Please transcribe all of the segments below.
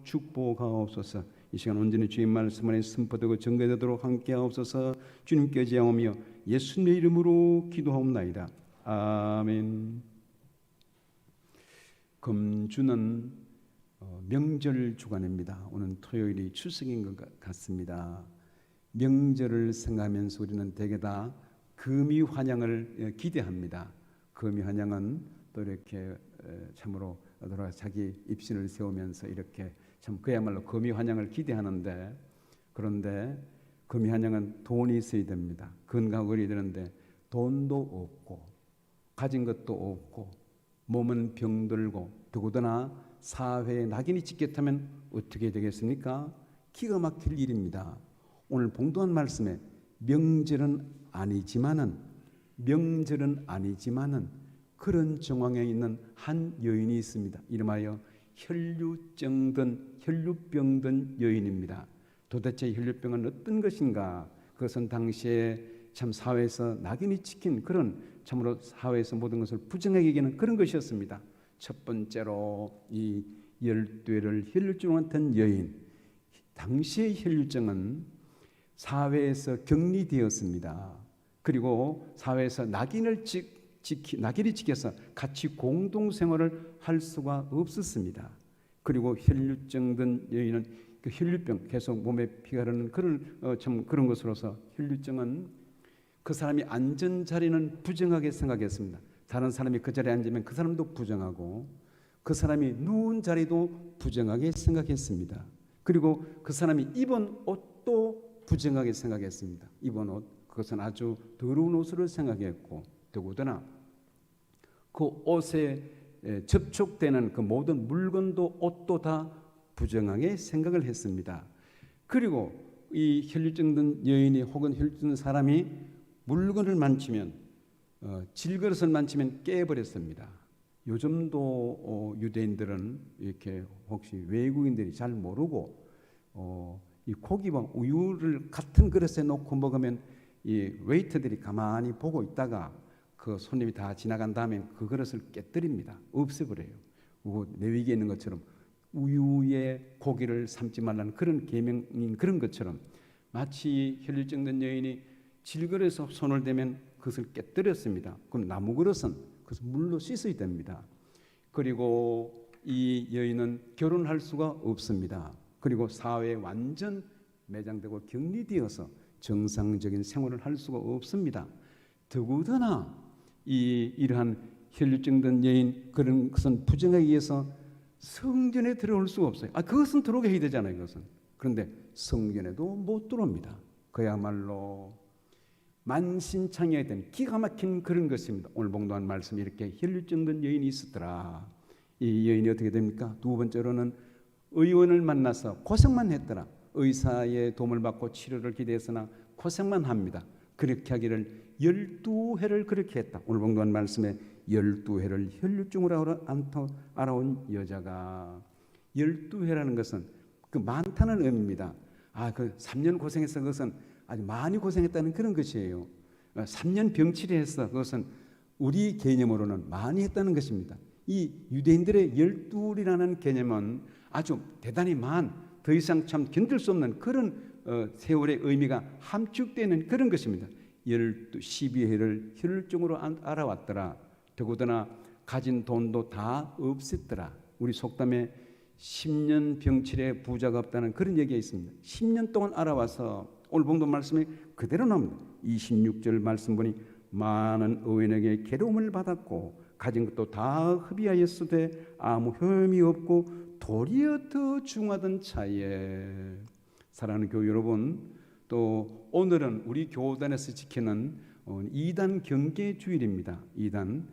축복하옵소서. 이 시간 온전히 주의 말씀 안에 선포되고 전개되도록 함께하옵소서. 주님께 제하오며 예수님의 이름으로 기도하옵나이다. 아멘. 금주는 명절 주간입니다. 오늘 토요일이 추석인 것 같습니다. 명절을 생각하면서 우리는 대개 다 금이 환영을 기대합니다. 금이 환영은 또 이렇게 참으로 자기 입신을 세우면서 이렇게 참 그야말로 금이 환영을 기대하는데, 그런데 금이 환영은 돈이 있어야 됩니다. 건강하고 그래야 되는데 돈도 없고 가진 것도 없고 몸은 병들고 더구나 사회에 낙인이 찍혔다면 어떻게 되겠습니까? 기가 막힐 일입니다. 오늘 봉독한 말씀에 명절은 아니지만은 그런 정황에 있는 한 여인이 있습니다. 이름하여 혈류병 든 여인입니다. 도대체 혈류병은 어떤 것인가? 그것은 당시에 참 사회에서 낙인이 찍힌 그런, 참으로 사회에서 모든 것을 부정하게 여기는 그런 것이었습니다. 첫 번째로 이 12회를 혈류증으로 든 여인, 당시의 혈류증은 사회에서 격리되었습니다. 그리고 사회에서 낙인이 찍혀서 같이 공동생활을 할 수가 없었습니다. 그리고 혈류증 든 여인은 그 혈류병, 계속 몸에 피가 흐르는 그런 것으로서 혈류증은 그 사람이 앉은 자리는 부정하게 생각했습니다. 다른 사람이 그 자리에 앉으면 그 사람도 부정하고 그 사람이 누운 자리도 부정하게 생각했습니다. 그리고 그 사람이 입은 옷도 부정하게 생각했습니다. 입은 옷, 그것은 아주 더러운 옷으로 생각했고, 더구나 그 옷에 접촉되는 그 모든 물건도 옷도 다 부정하게 생각을 했습니다. 그리고 이 혈류증 든 여인이 혹은 혈류증 든 사람이 물건을 만지면, 질그릇을 만지면 깨버렸습니다. 요즘도 유대인들은 이렇게 혹시 외국인들이 잘 모르고 이 고기와 우유를 같은 그릇에 놓고 먹으면 이 웨이터들이 가만히 보고 있다가 그 손님이 다 지나간 다음에 그 그릇을 깨뜨립니다. 없애버려요. 레위기에 있는 것처럼 우유에 고기를 삶지 말라는 그런 계명인 그런 것처럼, 마치 혈류증 든 여인이 질그릇에 손을 대면 그것을 깨뜨렸습니다. 그럼 나무 그릇은 그것을 물로 씻어야 됩니다. 그리고 이 여인은 결혼할 수가 없습니다. 그리고 사회에 완전 매장되고 격리되어서 정상적인 생활을 할 수가 없습니다. 더구나 이러한 혈류증 든 여인, 그런 것은 부정하기 위해서 성전에 들어올 수가 없어요. 그것은 들어오게 해야 되잖아요. 그것은. 그런데 성전에도 못 들어옵니다. 그야말로 만신창이어야 되는 기가 막힌 그런 것입니다. 오늘 봉독한 말씀이 이렇게 혈류증 든 여인이 있었더라. 이 여인이 어떻게 됩니까? 두 번째로는 의원을 만나서 고생만 했더라. 의사의 도움을 받고 치료를 기대했으나 고생만 합니다. 그렇게 하기를 12회를 그렇게 했다. 오늘 봉독한 말씀에 12회를 혈류증으로 알아온 여자가, 12회라는 것은 그 많다는 의미입니다. 그 3년 고생해서 그것은 아주 많이 고생했다는 그런 것이에요. 3년 병치레 했어. 그것은 우리 개념으로는 많이 했다는 것입니다. 이 유대인들의 12이라는 개념은 아주 대단히 더 이상 참 견딜 수 없는 그런 세월의 의미가 함축되는 그런 것입니다. 12회를 혈류증으로 알아왔더라. 더구나 가진 돈도 다 없앴더라. 우리 속담에 10년 병치레 부자가 없다는 그런 얘기가 있습니다. 10년 동안 알아와서 오늘 봉독 말씀이 그대로 나옵니다. 26절 말씀 보니 많은 의인에게 괴로움을 받았고 가진 것도 다 흡의하였으되 아무 효험이 없고 도리어 더 중하던 차에. 사랑하는 교회 여러분, 또 오늘은 우리 교단에서 지키는 2단 경계주일입니다. 2단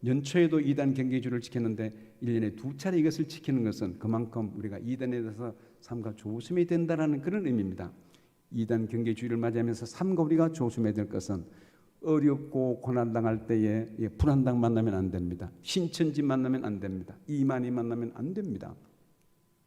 연초에도 2단 경계주일을 지켰는데 1년에 2차례 이것을 지키는 것은 그만큼 우리가 2단에 대해서 삼가 조심해야 된다는 그런 의미입니다. 2단 경계주의를 맞이하면서 삼가 우리가 조심해야 될 것은 어렵고 고난당할 때에 불안당 만나면 안 됩니다. 신천지 만나면 안 됩니다. 이만희 만나면 안 됩니다.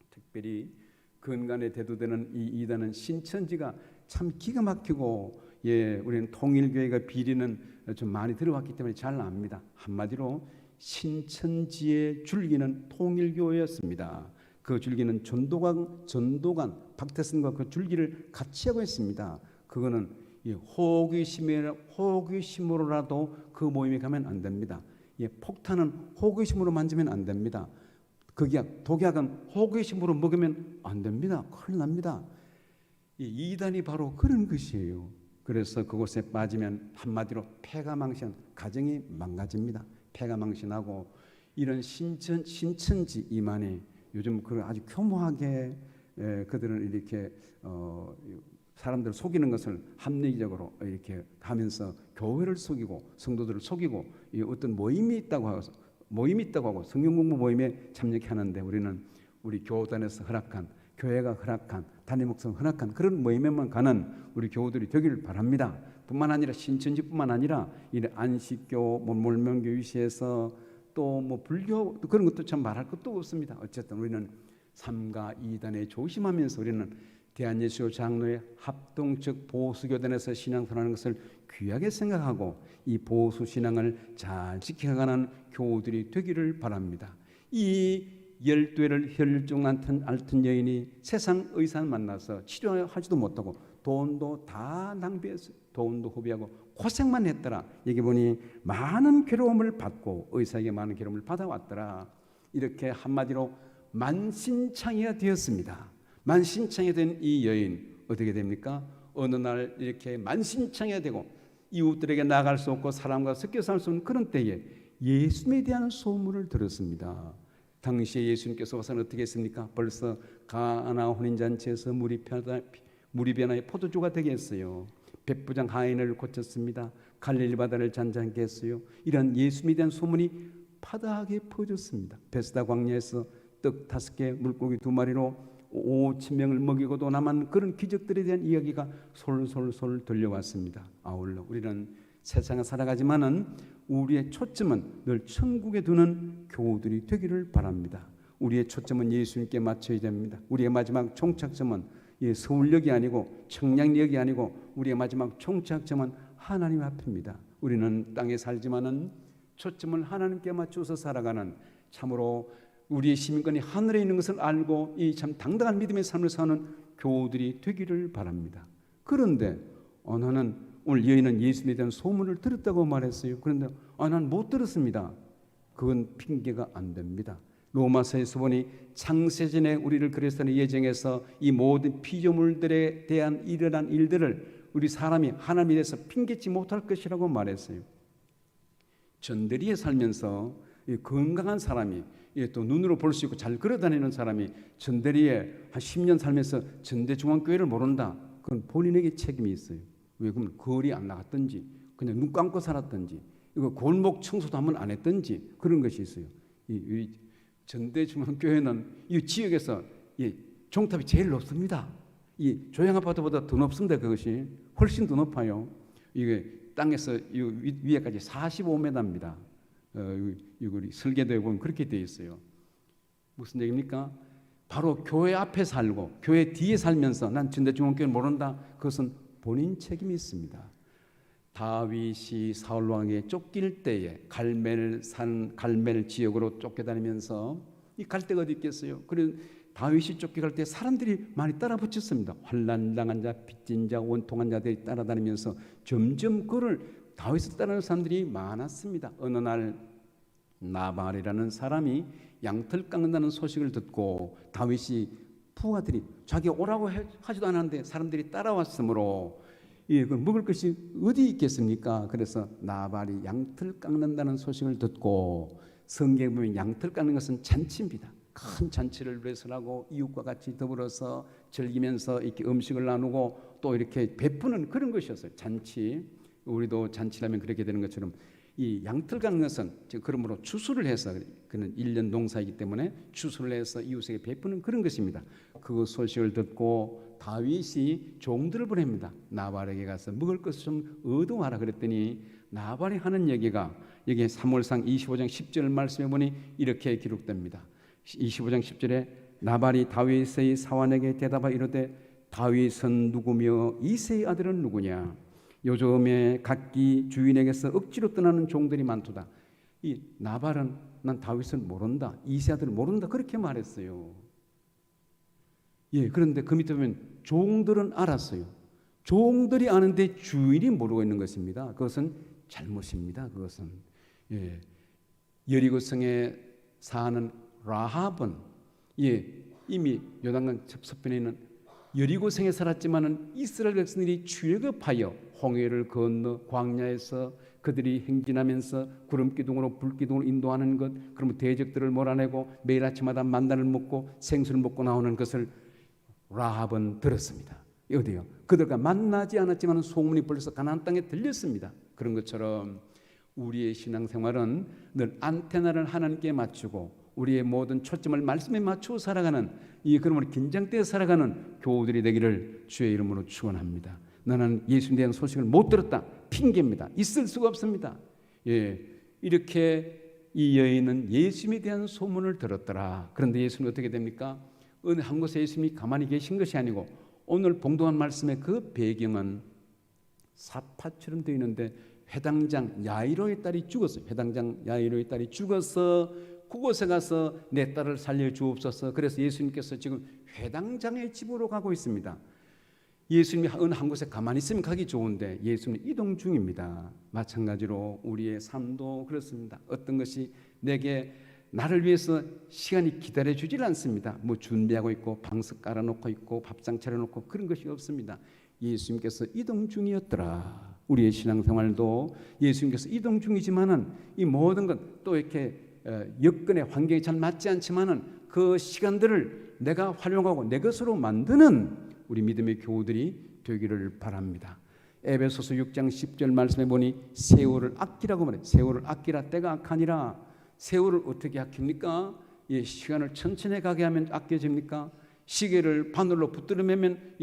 특별히 근간에 대두되는 이 2단은 신천지가 참 기가 막히고, 우리는 통일교회가 비리는 좀 많이 들어왔기 때문에 잘 압니다. 한마디로 신천지의 줄기는 통일교회였습니다. 그 줄기는 전도관 박태선과 그 줄기를 같이 하고 있습니다. 그거는 호기심으로라도 그 모임에 가면 안 됩니다. 폭탄은 호기심으로 만지면 안 됩니다. 독약은 호기심으로 먹으면 안 됩니다. 큰일 납니다. 이단이 바로 그런 것이에요. 그래서 그곳에 빠지면 한마디로 패가망신, 가정이 망가집니다. 패가망신하고 이런 신천지 이만희 요즘 그 아주 교묘하게 그들은 이렇게 사람들을 속이는 것을 합리적으로 이렇게 하면서 교회를 속이고 성도들을 속이고 어떤 모임이 있다고 하고 성경 공부 모임에 참여하는데 우리는 우리 교단에서 허락한 교회가 허락한 담임 목사가 허락한 그런 모임에만 가는 우리 교우들이 되기를 바랍니다. 뿐만 아니라 신천지뿐만 아니라 이 안식교, 몰몬교 위시에서 또 불교 그런 것도 참 말할 것도 없습니다. 어쨌든 우리는 삼가 이단에 조심하면서 우리는 대한예수교 장로의 합동적 보수교단에서 신앙생활하는 것을 귀하게 생각하고 이 보수 신앙을 잘 지켜가는 교우들이 되기를 바랍니다. 이 12회를 혈중 앓던 여인이 세상 의사 만나서 치료하지도 못하고 돈도 다 낭비했어요. 돈도 허비하고 고생만 했더라. 여기 보니 많은 괴로움을 받고 의사에게 많은 괴로움을 받아왔더라. 이렇게 한마디로 만신창이가 되었습니다. 만신창이 된 이 여인 어떻게 됩니까? 어느 날 이렇게 만신창이 되고 이웃들에게 나갈 수 없고 사람과 섞여 살 수 없는 그런 때에 예수님에 대한 소문을 들었습니다. 당시에 예수님께서 와서는 어떻게 했습니까? 벌써 가나 혼인잔치에서 물이 변하여 포도주가 되게 했어요. 백부장 하인을 고쳤습니다. 갈릴리 바다를 잔잔케 했어요. 이런 예수님에 대한 소문이 파다하게 퍼졌습니다. 베스다 광야에서 떡 5개 물고기 2마리로 5,000명을 먹이고도 남은 그런 기적들에 대한 이야기가 솔솔솔 들려왔습니다. 아울러 우리는 세상에 살아가지만은 우리의 초점은 늘 천국에 두는 교우들이 되기를 바랍니다. 우리의 초점은 예수님께 맞춰야 됩니다. 우리의 마지막 종착점은 서울역이 아니고 청량역이 아니고 우리의 마지막 종착점은 하나님 앞입니다. 우리는 땅에 살지만은 초점을 하나님께 맞춰서 살아가는 참으로 우리의 시민권이 하늘에 있는 것을 알고 이 참 당당한 믿음의 삶을 사는 교우들이 되기를 바랍니다. 그런데 나는 오늘 여인은 예수님에 대한 소문을 들었다고 말했어요. 그런데 난 못 들었습니다. 그건 핑계가 안 됩니다. 로마서에서 보니 창세전에 우리를 그리스도의 예정에서 이 모든 피조물들에 대한 일어난 일들을 우리 사람이 하나님에 대해서 핑계치 못할 것이라고 말했어요. 전대리에 살면서 건강한 사람이 또 눈으로 볼 수 있고 잘 걸어다니는 사람이 전대리에 한 10년 살면서 전대중앙교회를 모른다. 그건 본인에게 책임이 있어요. 왜 그러면 거리 안 나갔든지 그냥 눈 감고 살았든지 이거 골목 청소도 한번 안 했든지 그런 것이 있어요. 이 전대중앙교회는 이 지역에서 종탑이 제일 높습니다. 이 조양아파트보다 더 높습니다. 그것이 훨씬 더 높아요. 이게 땅에서 위에까지 45m입니다. 우리 설계도에 보면 그렇게 되어 있어요. 무슨 얘기입니까? 바로 교회 앞에 살고 교회 뒤에 살면서 난 전대중앙교회를 모른다. 그것은 본인 책임이 있습니다. 다윗이 사울 왕에게 쫓길 때에 갈멜 지역으로 쫓겨다니면서 이 갈 데가 어디 있겠어요? 그래서 다윗이 쫓겨갈 때 사람들이 많이 따라 붙였습니다. 환난 당한 자, 빚진 자, 원통한 자들이 따라다니면서 점점 그를 다윗을 따르는 사람들이 많았습니다. 어느 날 나발이라는 사람이 양털 깎는다는 소식을 듣고 다윗이 부하들이 자기가 오라고 하지도 않았는데 사람들이 따라왔으므로 그 먹을 것이 어디 있겠습니까? 그래서 나발이 양털 깎는다는 소식을 듣고 성경에 보면 양털 깎는 것은 잔치입니다. 큰 잔치를 위해서라고 이웃과 같이 더불어서 즐기면서 이렇게 음식을 나누고 또 이렇게 베푸는 그런 것이었어요. 잔치. 우리도 잔치라면 그렇게 되는 것처럼 이 양털 깎는 것은 그러므로 추수를 해서 그는 1년 농사이기 때문에 추수를 해서 이웃에게 베푸는 그런 것입니다. 그 소식을 듣고 다윗이 종들을 보냅니다. 나발에게 가서 먹을 것을 좀 얻어와라 그랬더니 나발이 하는 얘기가 여기 사무엘상 25장 10절 말씀해 보니 이렇게 기록됩니다. 25장 10절에 나발이 다윗의 사환에게 대답하여 이르되 다윗은 누구며 이새의 아들은 누구냐? 요즘에 각기 주인에게서 억지로 떠나는 종들이 많도다. 이 나발은 난 다윗을 모른다. 이새 아들을 모른다. 그렇게 말했어요. 예, 그런데 그 밑에 보면 종들은 알았어요. 종들이 아는데 주인이 모르고 있는 것입니다. 그것은 잘못입니다. 그것은 예, 여리고성에 사는 라합은 예, 이미 요단강 서편에 있는 여리고성에 살았지만은 이스라엘 백성들이 출애굽하여 홍해를 건너 광야에서 그들이 행진하면서 구름 기둥으로 불 기둥으로 인도하는 것, 그러면 대적들을 몰아내고 매일 아침마다 만나를 먹고 생수를 먹고 나오는 것을 라합은 들었습니다. 어디요? 그들과 만나지 않았지만 소문이 벌써 가나안 땅에 들렸습니다. 그런 것처럼 우리의 신앙생활은 늘 안테나를 하나님께 맞추고 우리의 모든 초점을 말씀에 맞추어 살아가는 그러므로 긴장되어 살아가는 교우들이 되기를 주의 이름으로 축원합니다. 나는 예수님에 대한 소식을 못 들었다. 핑계입니다. 있을 수가 없습니다. 예, 이렇게 이 여인은 예수님에 대한 소문을 들었더라. 그런데 예수님은 어떻게 됩니까? 어느 한 곳에 예수님이 가만히 계신 것이 아니고 오늘 봉독한 말씀의 그 배경은 사파처럼 되어 있는데 회당장 야이로의 딸이 죽었어요. 회당장 야이로의 딸이 죽어서 그곳에 가서 내 딸을 살려주옵소서. 그래서 예수님께서 지금 회당장의 집으로 가고 있습니다. 예수님이 어느 한 곳에 가만히 있으면 가기 좋은데 예수님은 이동 중입니다. 마찬가지로 우리의 삶도 그렇습니다. 어떤 것이 내게 나를 위해서 시간이 기다려주질 않습니다. 뭐 준비하고 있고 방석 깔아놓고 있고 밥상 차려놓고 그런 것이 없습니다. 예수님께서 이동 중이었더라. 우리의 신앙생활도 예수님께서 이동 중이지만은 이 모든 것 또 이렇게 여건의 환경이 잘 맞지 않지만은 그 시간들을 내가 활용하고 내 것으로 만드는 우리 믿음의 교우들이 되기를 바랍니다. 에베소서 6장 10절 말씀에 보니 세월을 아끼라고 말해요. 세월을 아끼라 때가 악하니라. 세월을 어떻게 아낍니까? 예, 시간을 천천히 가게 하면 아껴집니까? 시계를 바늘로 붙들어 매면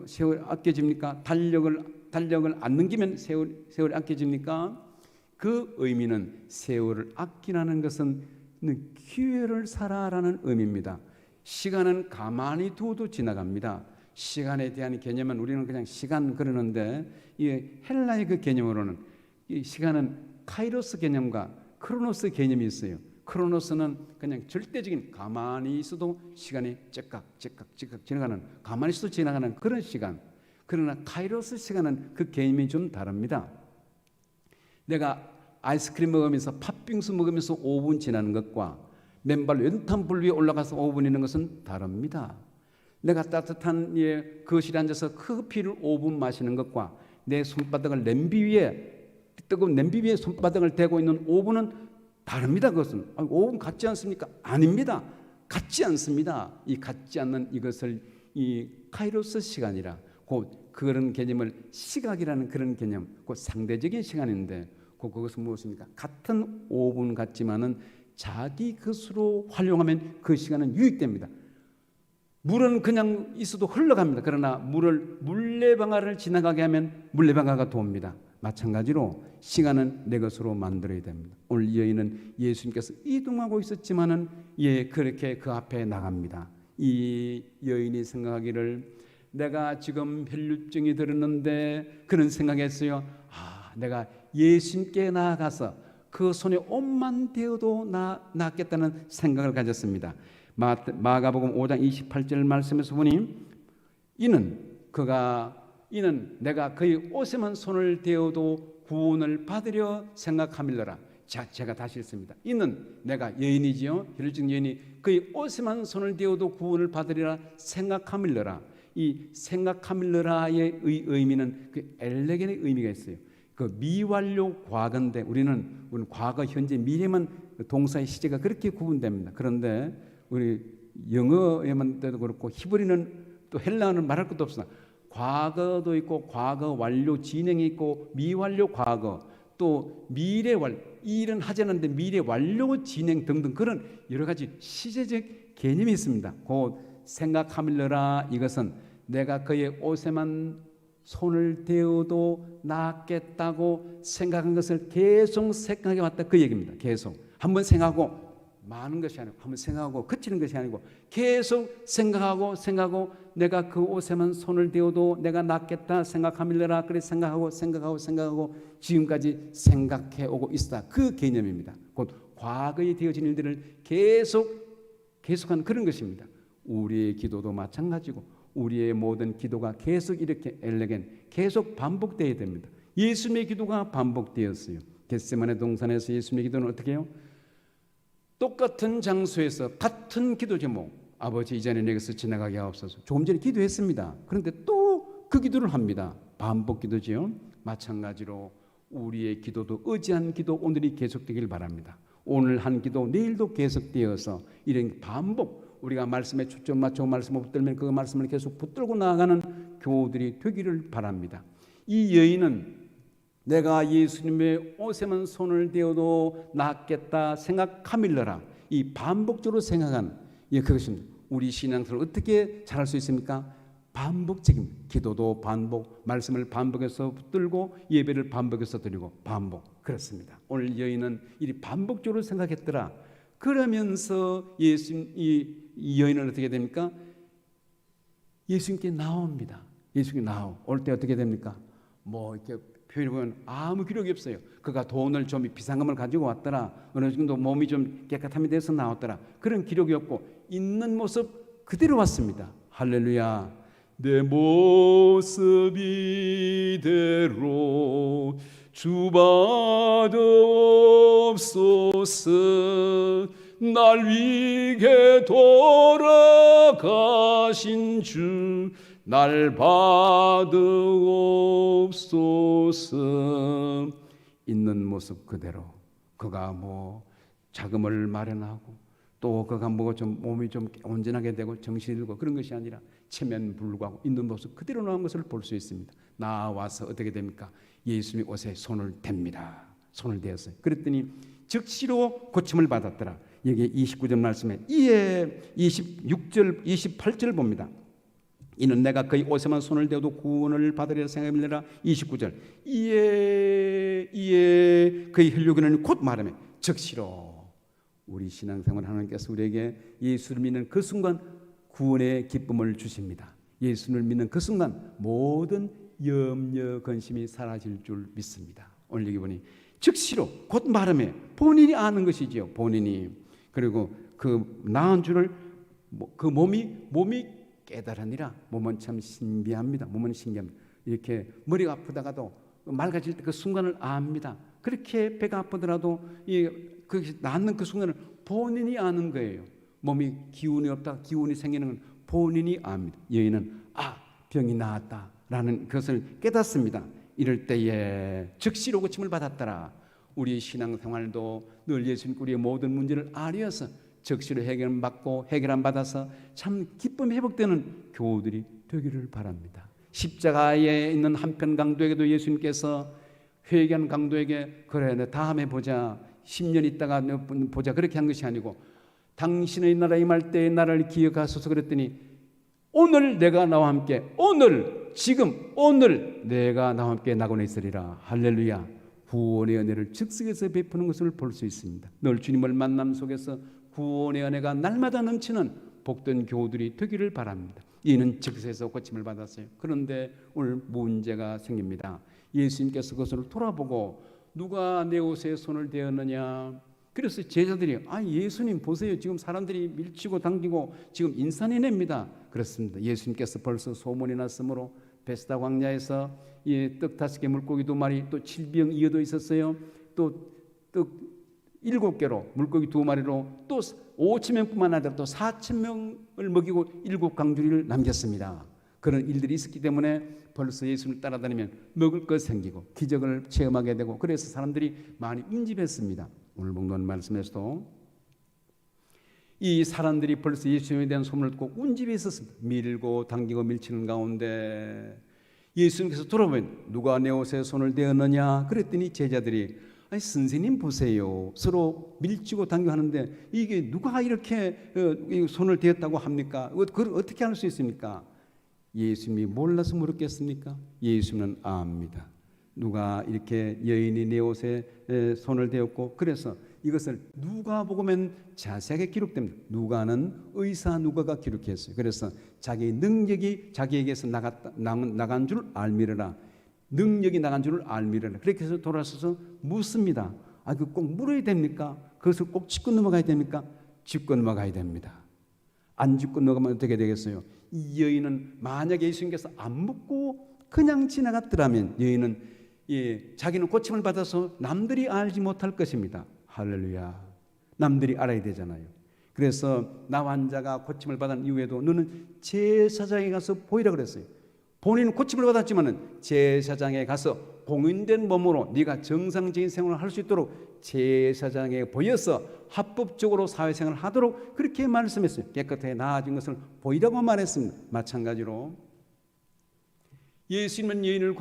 세월 아껴집니까? 달력을 안 넘기면 세월이 아껴집니까? 그 의미는 세월을 아끼라는 것은 기회를 살아라는 의미입니다. 시간은 가만히 두어도 지나갑니다. 시간에 대한 개념은 우리는 그냥 시간 그러는데 이 헬라의 그 개념으로는 이 시간은 카이로스 개념과 크로노스 개념이 있어요. 크로노스는 그냥 절대적인 가만히 있어도 시간이 째깍 지나가는, 가만히 있어도 지나가는 그런 시간. 그러나 카이로스 시간은 그 개념이 좀 다릅니다. 내가 아이스크림 먹으면서 팥빙수 먹으면서 5분 지나는 것과 맨발 연탄 불 위에 올라가서 5분 있는 것은 다릅니다. 내가 따뜻한 거실에 앉아서 커피를 5분 마시는 것과 내 손바닥을 뜨거운 냄비 위에 손바닥을 대고 있는 5분은 다릅니다. 그것은 5분 같지 않습니까? 아닙니다. 같지 않습니다. 이 같지 않는 이것을 이 카이로스 시간이라 그런 개념을 시각이라는 그런 개념, 그 상대적인 시간인데 그것은 무엇입니까? 같은 5분 같지만은 자기 것으로 활용하면 그 시간은 유익됩니다. 물은 그냥 있어도 흘러갑니다. 그러나 물레방아를 지나가게 하면 물레방아가 돕니다. 마찬가지로 시간은 내 것으로 만들어야 됩니다. 오늘 이 여인은 예수님께서 이동하고 있었지만은 그렇게 그 앞에 나갑니다. 이 여인이 생각하기를 내가 지금 혈류증이 들었는데 그런 생각했어요. 내가 예수님께 나아가서 그 손에 옷만 대어도 낫겠다는 생각을 가졌습니다. 마가복음 5장 28절 말씀에서 보니 이는 내가 그의 옷에만 손을 대어도 구원을 받으려 생각함일러라. 제가 다시 읽습니다. 이는 내가 여인이지요. 혈증 여인이 그의 옷에만 손을 대어도 구원을 받으리라 생각함일러라. 이 생각함일러라의 의미는 그 엘레겐의 의미가 있어요. 그 미완료 과거인데 우리는 과거, 현재, 미래만 동사의 시제가 그렇게 구분됩니다. 그런데 우리 영어에만 때도 그렇고 히브리는 또 헬라어는 말할 것도 없으나 과거도 있고 과거 완료 진행이 있고 미완료 과거 또 미래 완료 일은 하지 않았는데 미래 완료 진행 등등 그런 여러 가지 시제적 개념이 있습니다. 곧 생각함일러라 이것은 내가 그의 옷에만 손을 대어도 낫겠다고 생각한 것을 계속 생각해 왔다 그 얘기입니다. 계속 한번 생각하고 많은 것이 아니고 한번 생각하고 그치는 것이 아니고 계속 생각하고 내가 그 옷에만 손을 대어도 내가 낫겠다 생각함일러라 그래 생각하고 지금까지 생각해 오고 있다 그 개념입니다. 곧 과거에 되어진 일들을 계속한 그런 것입니다. 우리의 기도도 마찬가지고 우리의 모든 기도가 계속 이렇게 계속 반복되어야 됩니다. 예수님의 기도가 반복되었어요. 겟세마네 동산에서 예수님의 기도는 어떻게 해요? 똑같은 장소에서 같은 기도 제목, 아버지 이전에 내게서 지나가게 하옵소서. 조금 전에 기도했습니다. 그런데 또 그 기도를 합니다. 반복 기도지요. 마찬가지로 우리의 기도도 의지한 기도 오늘이 계속되길 바랍니다. 오늘 한 기도 내일도 계속되어서 이런 반복, 우리가 말씀에 초점 맞추고 말씀을 붙들면 그 말씀을 계속 붙들고 나아가는 교우들이 되기를 바랍니다. 이 여인은 내가 예수님의 옷에만 손을 대어도 낫겠다 생각함일러라, 이 반복적으로 생각한 그것입니다. 우리 신앙생활을 어떻게 잘할 수 있습니까? 반복적인 기도도 반복, 말씀을 반복해서 붙들고 예배를 반복해서 드리고 반복. 그렇습니다. 오늘 여인은 이 반복적으로 생각했더라. 그러면서 이 여인은 어떻게 됩니까? 예수님께 나옵니다. 예수님께 올 때 어떻게 됩니까? 이렇게 표현해 보면 아무 기록이 없어요. 그가 돈을 좀 비상금을 가지고 왔더라, 어느 정도 몸이 좀 깨끗함이 돼서 나왔더라, 그런 기록이 없고 있는 모습 그대로 왔습니다. 할렐루야. 내 모습 이대로 주받옵소서. 날 위게 돌아가신 주 날 받으옵소서. 있는 모습 그대로 그가 자금을 마련하고 또 그가 좀 몸이 좀 온전하게 되고 정신이 들고 그런 것이 아니라 체면불구하고 있는 모습 그대로 나온 것을 볼 수 있습니다. 나와서 어떻게 됩니까? 예수님의 옷에 손을 댑니다. 손을 대었어요. 그랬더니 즉시로 고침을 받았더라. 여기 29절 말씀에 이에 26절 28절 봅니다. 이는 내가 그의 옷에만 손을 대어도 구원을 받으리라 생각하느라. 29절 이에 그의 혈육에는 곧 말하며 즉시로. 우리 신앙생활 하나님께서 우리에게 예수를 믿는 그 순간 구원의 기쁨을 주십니다. 예수를 믿는 그 순간 모든 염려 근심이 사라질 줄 믿습니다. 오늘 여기 보니 즉시로 곧 말하며 본인이 아는 것이지요. 본인이. 그리고 그 나은 줄을 그 몸이 깨달으니라. 몸은 참 신비합니다. 몸은 신기합니다. 이렇게 머리가 아프다가도 맑아질 때 그 순간을 압니다. 그렇게 배가 아프더라도 낫는 그 순간을 본인이 아는 거예요. 몸이 기운이 없다, 기운이 생기는 건 본인이 압니다. 여인은 병이 나았다라는 것을 깨닫습니다. 이럴 때에 즉시로 고침을 받았더라. 우리 신앙생활도 늘 예수님 우리의 모든 문제를 알려서 즉시로 해결 받아서 참 기쁨 회복되는 교우들이 되기를 바랍니다. 십자가에 있는 한편 강도에게도 예수님께서 회개한 강도에게 그래 내 다음에 보자, 10년 있다가 보자, 그렇게 한 것이 아니고 당신의 나라에 임할 때에 나를 기억하소서 그랬더니 오늘 내가 나와 함께, 지금 오늘 내가 나와 함께 나곤에 있으리라. 할렐루야. 구원의 은혜를 즉석에서 베푸는 것을 볼 수 있습니다. 늘 주님을 만남 속에서 구원의 은혜가 날마다 넘치는 복된 교우들이 되기를 바랍니다. 이는 즉석에서 고침을 받았어요. 그런데 오늘 문제가 생깁니다. 예수님께서 그것을 돌아보고 누가 내 옷에 손을 대었느냐. 그래서 제자들이 예수님 보세요. 지금 사람들이 밀치고 당기고 지금 인산이 냅니다. 그렇습니다. 예수님께서 벌써 소문이 났으므로 베스다 광야에서 떡 5개 물고기 2마리 또 7병 이어도 있었어요. 또 떡 7개로 물고기 2마리로 또 5,000명뿐만 아니라 또 4,000명을 먹이고 7강주리를 남겼습니다. 그런 일들이 있었기 때문에 벌써 예수를 따라다니면 먹을 것 생기고 기적을 체험하게 되고 그래서 사람들이 많이 응집했습니다. 오늘 본문 말씀에서도 이 사람들이 벌써 예수님에 대한 소문을 듣고 운집에 있었습니다. 밀고 당기고 밀치는 가운데 예수님께서 돌아보면 누가 내 옷에 손을 대었느냐 그랬더니 제자들이 선생님 보세요. 서로 밀치고 당기고 하는데 이게 누가 이렇게 손을 대었다고 합니까? 그걸 어떻게 할 수 있습니까? 예수님이 몰라서 물었겠습니까? 예수님은 압니다. 누가 이렇게 여인이 내 옷에 손을 대었고 그래서 이것을 누가복음엔 자세하게 기록됩니다. 누가는 의사 누가가 기록했어요. 그래서 자기의 능력이 자기에게서 나간 줄 알미르라. 능력이 나간 줄을 알미르라. 그렇게 해서 돌아서서 묻습니다. 그 꼭 물어야 됩니까? 그것을 꼭 짚고 넘어가야 됩니까? 짚고 넘어가야 됩니다. 안 죽고 넘어가면 어떻게 되겠어요? 이 여인은 만약에 예수님께서 안 묻고 그냥 지나갔더라면 여인은 자기는 고침을 받아서 남들이 알지 못할 것입니다. 할렐루야. 남들이 알아야 되잖아요. 그래서 나 환자가 고침을 받은 이후에도 너는 제사장에 가서 보이라 그랬어요. 본인은 고침을 받았지만은 제사장에 가서 공인된 몸으로 네가 정상적인 생활을 할 수 있도록 제사장에 보여서 합법적으로 사회생활을 하도록 그렇게 말씀했어요. 깨끗하게 나아진 것을 보이라고 말했습니다. 마찬가지로 예수님은 여인을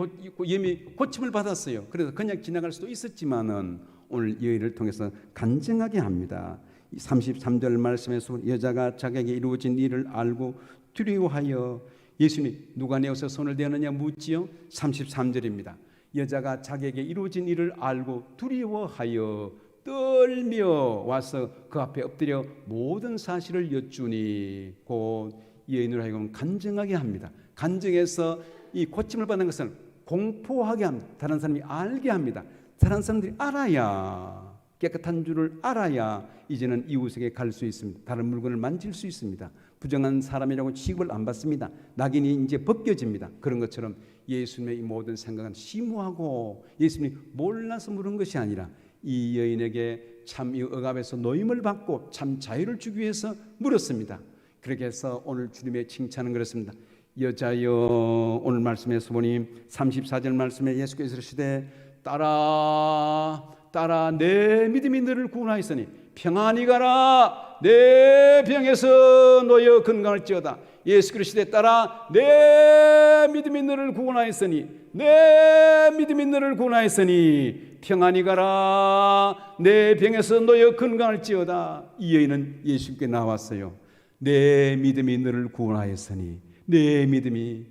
이미 고침을 받았어요. 그래서 그냥 지나갈 수도 있었지만은 오늘 여인을 통해서 간증하게 합니다. 33절 말씀에서 여자가 자기에게 이루어진 일을 알고 두려워하여 예수님이 누가 내 옷에 손을 대느냐 묻지요. 33절입니다. 여자가 자기에게 이루어진 일을 알고 두려워하여 떨며 와서 그 앞에 엎드려 모든 사실을 여쭈니 곧 여인으로 하여금 간증하게 합니다. 간증해서 이 고침을 받는 것을 공포하게 합니다. 다른 사람이 알게 합니다. 다른 사람들이 알아야, 깨끗한 줄을 알아야 이제는 이웃에게 갈 수 있습니다. 다른 물건을 만질 수 있습니다. 부정한 사람이라고 취급을 안 받습니다. 낙인이 이제 벗겨집니다. 그런 것처럼 예수님의 이 모든 생각은 심오하고 예수님이 몰라서 물은 것이 아니라 이 여인에게 참 이 억압에서 노임을 받고 참 자유를 주기 위해서 물었습니다. 그렇게 해서 오늘 주님의 칭찬은 그렇습니다. 여자여, 오늘 말씀에서 보니 34절 말씀에 예수께서 이르시되 따라 내 믿음이 너를 구원하였으니 평안히 가라. 내 병에서 놓여 건강할지어다. 예수 그리스도에 따라 내 믿음이 너를 구원하였으니 내 믿음이 너를 구원하였으니 평안히 가라. 내 병에서 놓여 건강할지어다. 이 여인은 예수님께 나왔어요. 내 믿음이 너를 구원하였으니 내 믿음이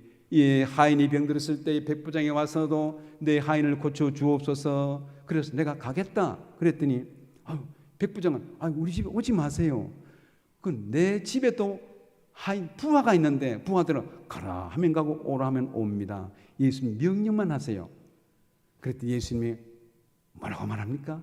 하인이 병들었을 때 백부장에 와서도 내 하인을 고쳐 주옵소서. 그래서 내가 가겠다 그랬더니 백부장은 우리 집에 오지 마세요. 내 집에 또 하인 부하가 있는데 부하들은 가라 하면 가고 오라 하면 옵니다. 예수님 명령만 하세요. 그랬더니 예수님이 뭐라고 말합니까?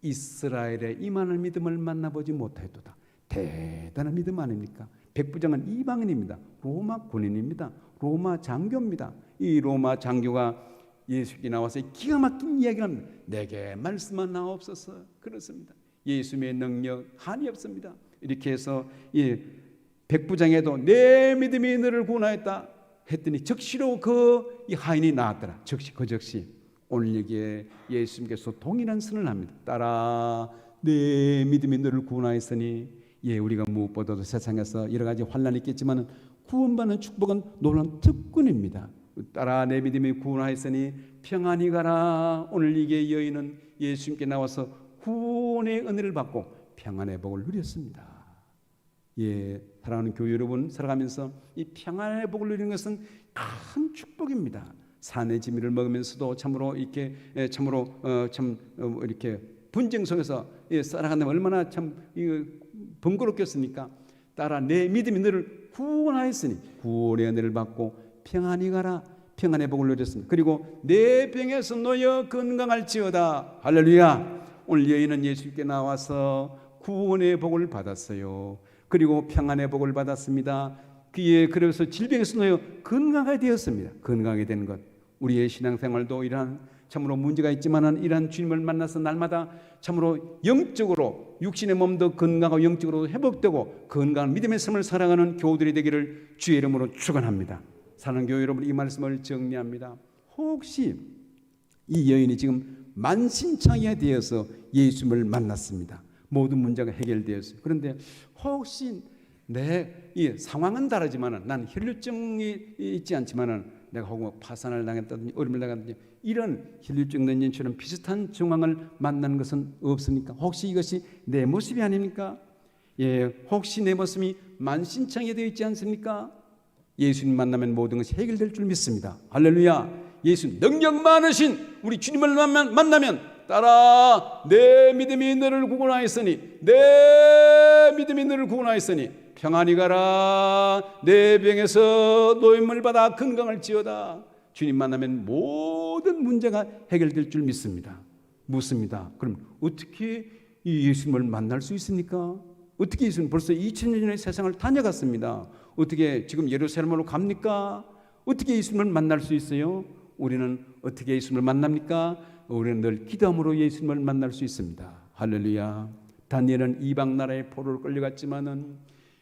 이스라엘의 이만한 믿음을 만나보지 못하였도다. 대단한 믿음 아닙니까? 백부장은 이방인입니다. 로마 군인입니다. 로마 장교입니다. 이 로마 장교가 예수께 나와서 기가 막힌 이야기를 합니다. 내게 말씀하옵소서. 그렇습니다. 예수님의 능력 한이 없습니다. 이렇게 해서 백부장에도 내 믿음이 너를 구원하였다 했더니 즉시로 이 하인이 나왔더라. 즉시 오늘 여기에 예수님께서 동일한 선을 합니다. 따라 내 믿음이 너를 구원하였으니 우리가 무엇보다도 세상에서 여러 가지 환난이 있겠지만 구원받는 축복은 놀라운 특권입니다. 따라 내 믿음이 구원하였으니 평안히 가라. 오늘 이게 여인은 예수님께 나와서 구원의 은혜를 받고 평안의 복을 누렸습니다. 사랑하는 교회 여러분, 살아가면서 이 평안의 복을 누리는 것은 큰 축복입니다. 산의 지미를 먹으면서도 참으로 이렇게 이렇게 분쟁 속에서 살아간다면 얼마나 참 번거롭겠습니까? 따라 내 믿음이 너를 구원하였으니 구원의 은혜를 받고 평안히 가라. 평안의 복을 누렸습니다. 그리고 내 병에서 놓여 건강할지어다. 할렐루야. 오늘 여인은 예수께 나와서 구원의 복을 받았어요. 그리고 평안의 복을 받았습니다. 그래서 질병에서 놓여 건강하게 되었습니다. 건강하게 되는 것. 우리의 신앙생활도 이러한 참으로 문제가 있지만은 이러한 주님을 만나서 날마다 참으로 영적으로 육신의 몸도 건강하고 영적으로 회복되고 건강한 믿음의 삶을 살아가는 교우들이 되기를 주의 이름으로 축원합니다. 사랑하는 교회 여러분, 이 말씀을 정리합니다. 혹시 이 여인이 지금 만신창이에 되어서 예수님을 만났습니다. 모든 문제가 해결되었어요. 그런데 혹시 이 상황은 다르지만은 난 혈류증이 있지 않지만은 내가 혹은 파산을 당했다든지 어려움을 당했다든지 이런 혈류증 낸진처럼 비슷한 정황을 만나는 것은 없습니까? 혹시 이것이 내 모습이 아닙니까? 혹시 내 모습이 만신창이 되어 있지 않습니까? 예수님 만나면 모든 것이 해결될 줄 믿습니다. 할렐루야. 예수 능력 많으신 우리 주님을 만나면 따라 내 믿음이 너를 구원하였으니 내 믿음이 너를 구원하였으니 평안히 가라. 내 병에서 노임을 받아 건강할지어다. 주님 만나면 모든 문제가 해결될 줄 믿습니다. 묻습니다. 그럼 어떻게 이 예수님을 만날 수 있습니까? 어떻게 예수는 벌써 2000년 전에 세상을 다녀갔습니다. 어떻게 지금 예루살렘으로 갑니까? 어떻게 예수님을 만날 수 있어요? 우리는 어떻게 예수님을 만납니까? 우리는 늘 기도함으로 예수님을 만날 수 있습니다. 할렐루야. 다니엘은 이방 나라의 포로로 끌려갔지만은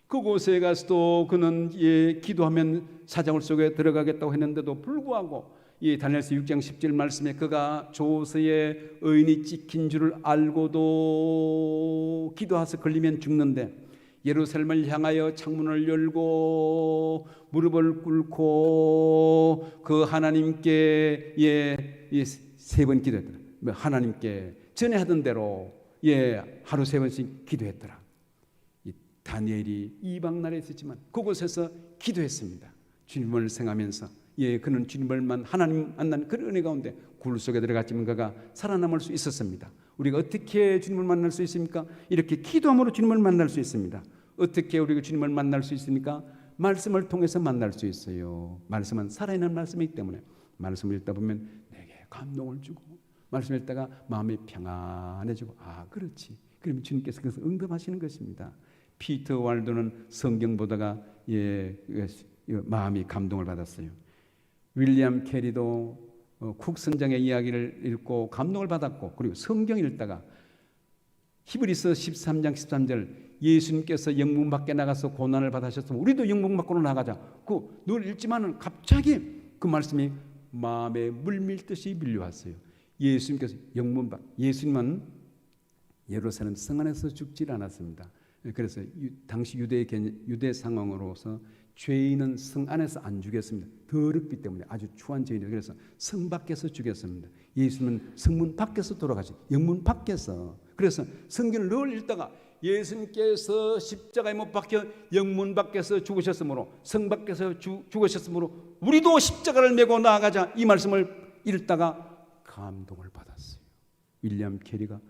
그곳에 가서도 그는 기도하면 사자굴 속에 들어가겠다고 했는데도 불구하고 다니엘서 6장 10절 말씀에 그가 조서에 의인이 찍힌 줄을 알고도 기도해서 걸리면 죽는데 예루살렘을 향하여 창문을 열고 무릎을 꿇고 그 하나님께 세 번 기도했더라. 하나님께 전에 하던 대로 하루 3번씩 기도했더라. 다니엘이 이방 나라에 있었지만 그곳에서 기도했습니다. 주님을 생각하면서 그는 주님을 하나님 만난 그런 은혜 가운데 굴 속에 들어갔지만 그가 살아남을 수 있었습니다. 우리가 어떻게 주님을 만날 수 있습니까? 이렇게 기도함으로 주님을 만날 수 있습니다. 어떻게 우리가 주님을 만날 수 있습니까? 말씀을 통해서 만날 수 있어요. 말씀은 살아있는 말씀이기 때문에 말씀을 읽다 보면 내게 감동을 주고 말씀 읽다가 마음이 평안해지고 그렇지. 그러면 주님께서 그것을 응답하시는 것입니다. 피터 왈도는 성경 보다가 마음이 감동을 받았어요. 윌리엄 캐리도 쿡 선장의 이야기를 읽고 감동을 받았고 그리고 성경 읽다가 히브리서 13장 13절 예수님께서 영문 밖에 나가서 고난을 받으셨으면 우리도 영문 밖으로 나가자. 늘 읽지만은 갑자기 그 말씀이 마음에 물밀듯이 밀려왔어요. 예수님께서 영문 밖 예수님은 예루살렘 성 안에서 죽질 않았습니다. 그래서 당시 유대 상황으로서 죄인은 성 안에서 안 죽였습니다. 더럽기 때문에 아주 추한 죄인이에요. 그래서 성 밖에서 죽였습니다. 예수님은 성문 밖에서 돌아가시 영문 밖에서. 그래서 성경을 늘 읽다가 예수님께서 십자가에 못 박혀 영문 밖에서 죽으셨으므로 성 밖에서 죽으셨으므로 우리도 십자가를 메고 나아가자 이 말씀을 읽다가 감동을 받았어요. 윌리엄 캐리가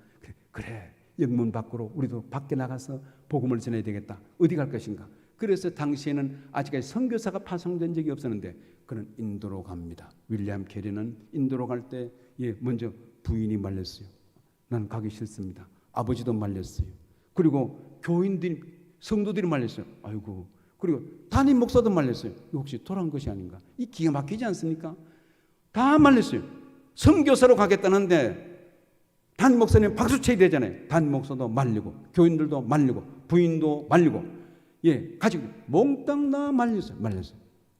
그래 영문 밖으로 우리도 밖에 나가서 복음을 전해야 되겠다. 어디 갈 것인가? 그래서 당시에는 아직까지 선교사가 파송된 적이 없었는데 그는 인도로 갑니다. 윌리엄 캐리는 인도로 갈 때 먼저 부인이 말렸어요. 나는 가기 싫습니다. 아버지도 말렸어요. 그리고 교인들이 성도들이 말렸어요. 아이고. 그리고 담임 목사도 말렸어요. 혹시 돌아온 것이 아닌가? 이 기가 막히지 않습니까? 다 말렸어요. 선교사로 가겠다는데 담임 목사님 박수 쳐야 되잖아요. 담임 목사도 말리고 교인들도 말리고 부인도 말리고 가지고 몽땅 다 말렸어요.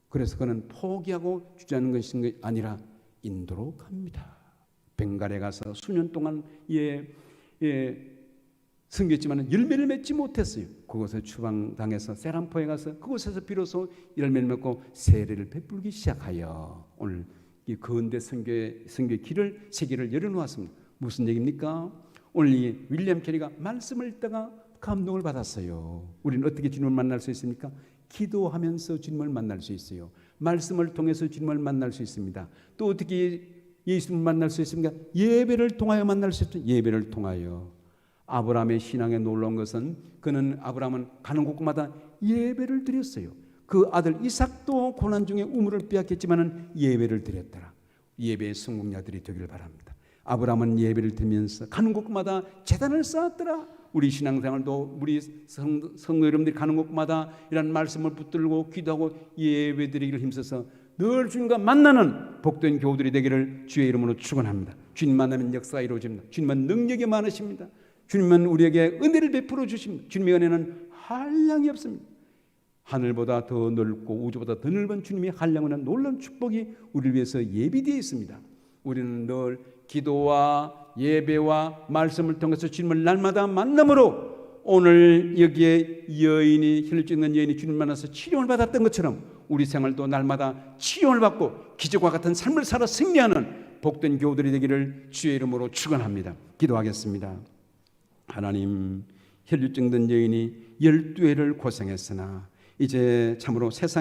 그래서 그는 포기하고 주저하는 것이 아니라 인도로 갑니다. 벵갈에 가서 수년 동안 섬겼지만 열매를 맺지 못했어요. 그곳에 추방당해서 세람포에 가서 그곳에서 비로소 열매를 맺고 세례를 베풀기 시작하여 오늘 이 거대 선교의 길을 세계를 열어놓았습니다. 무슨 얘기입니까? 오늘 이 윌리엄 캐리가 말씀을 읽다가 감동을 받았어요. 우리는 어떻게 주님을 만날 수 있습니까? 기도하면서 주님을 만날 수 있어요. 말씀을 통해서 주님을 만날 수 있습니다. 또 어떻게 예수님을 만날 수 있습니까? 예배를 통하여 만날 수 있습니다. 예배를 통하여. 아브라함의 신앙에 놀라운 것은 아브라함은 가는 곳마다 예배를 드렸어요. 그 아들 이삭도 고난 중에 우물을 빼앗겼지만은 예배를 드렸더라. 예배의 성공자들이 되기를 바랍니다. 아브라함은 예배를 드리면서 가는 곳마다 제단을 쌓았더라. 우리 신앙생활도 우리 성도 여러분들이 가는 곳마다 이런 말씀을 붙들고 기도하고 예배드리기를 힘써서 늘 주님과 만나는 복된 교우들이 되기를 주의 이름으로 축원합니다. 주님 만나면 역사가 이루어집니다. 주님은 능력이 많으십니다. 주님은 우리에게 은혜를 베풀어 주십니다. 주님의 은혜는 한량이 없습니다. 하늘보다 더 넓고 우주보다 더 넓은 주님의 한량은 놀라운 축복이 우리를 위해서 예비되어 있습니다. 우리는 늘 기도와 예배와 말씀을 통해서 주님을 날마다 만남으로 오늘 여기에 혈루증 있는 여인이 주님 만나서 치료를 받았던 것처럼 우리 생활도 날마다 치료를 받고 기적과 같은 삶을 살아 승리하는 복된 교우들이 되기를 주의 이름으로 축원합니다. 기도하겠습니다. 하나님, 혈루증 든 여인이 12회를 고생했으나 이제 참으로 세상